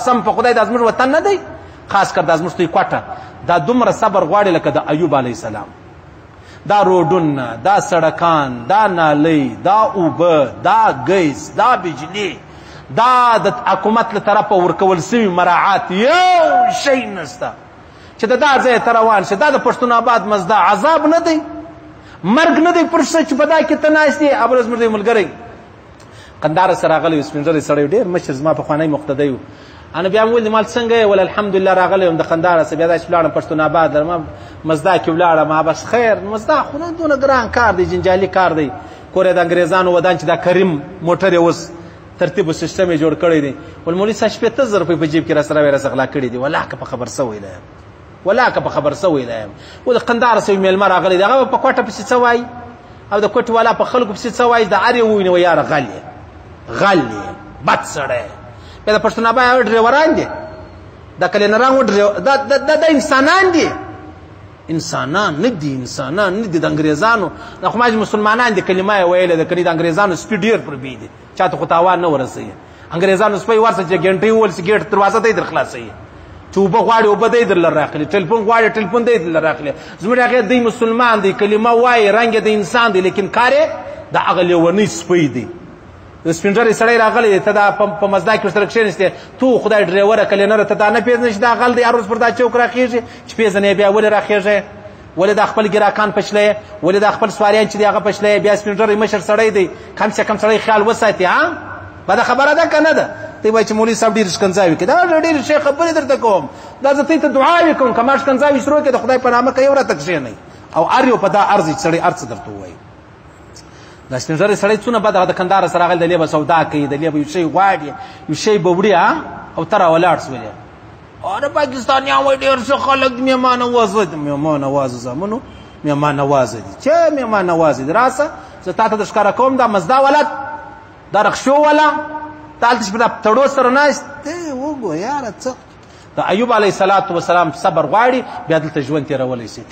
قسم په خدای دا زموږ وطن نه دی خاص کر دا زموږ دوی کوټه دا دومره صبر غواړي لکه د ایوب علیه السلام دا روډونه دا سړکان دا نالۍ دا اوبه دا ګیس دا بجلی دا د حکومت له طرفه ورکول سوي مراعات یو شی نسته چې د دا ځای ته روان شي دا د پښتون آباد مزدا عذاب نه دی مرګ نه دی پر څه چې په دا کې ته ناست یې ابل زموږ دی ملګری قندهار سره راغلی سپین ږیری سړی ډېر مشر زما پخوانی مقتدی و انا بیا مې ویل مال څنګه یې ول الحمدلله راغلی یم د قندهار څخه بیا داسې ولاړم پښتون آباد ما مزدا کې ولاړم بس خیر مزدا خو نه دونه ګران کار دی جنجالي کار دی کور یې د انګریزانو ودان چې دا کریم موټر یې اوس ترتیب او سیستم یې جوړ کړی دی ول مولوي صاحب 15,000 روپۍ په جیب کې راسره وې راسغلا کړي دي والله که په خبر سوی یم والله که په خبر سوی یم و د قندهار سوی میلمه راغلی دی هغه په کوټه پسې څه وایي او د کوټې والا په خلکو پسې څه وایي د هر یو وویني یاره غل یې بد سړی بیا د پښتون آباد ډریوران دي دا کلینران دا انسانان دي انسانان نه دي انسانان نه دي د انګریزانو دا خو ماج مسلمانان دي کلمه یې ویلې د کلي د انګریزانو سپي ډېر پر بي دي چاته خو تاوان نه ورسوي انګریزانو سپی ورسه چې ګنټۍ وول سي ګیټ دروازه دی در خلاصوي چې اوبه غواړي اوبه دی درله راخلي ټلیفون غواړي ټلیفون دی درله راخلي زموږ هغې دی مسلمان دی کلمه وایي رنګ د انسان دی لیکن کار یې د هغه لیونۍ سپی دی د سپین ږیری سړی راغلی دی ته دا په مزدا کې ورسره کښېنستې تو خدای ډریوره کلینره ته دا نه پېژنې چې دا غل دی هر ورځ پر دا چوک راخېږي چې پېژنې بیا ولې راخېږې ولې دا خپل ګراکان پشلی ولې دا خپل سواریان چې دی هغه پشلی بیا سپین ږیری مشر سړی دی کم سے کم سړی خیال وساتي ها بده خبره ده که نه ده تی وایي چې مولوي صاحب ډېر ښکنځاوي کوي دا ډېرې ښې خبرې درته کوم دا زه ته دعاوې کوم که ما ښکنځاوي شروع کړې د خدای په نامه کوي راته کښېنئ او هر یو په دا ارزي چې سړی هر څه درته ووایي دا سپین ږیری سړی څونه بد هغه د کندهار سره راغلی د لیبه سودا کوي د لیبه یو شی غواړي یو شی به وړي او ته راولاړ سولې اره پاکستانیان وایي ډېر ښه خلک دي مهمان نوازه دي مهمان نوازه زامنو مهمان نوازه دي چې مهمان نوازه دي راسه زه تا ته د ښکاره کوم دا مزدا ولد دا رخشو والا ته هلته چې په دا تړو سره ناست دی وګوره یاره څه د ایوب علیه السلام صبر غواړي بیا دلته ژوند تېرولی شي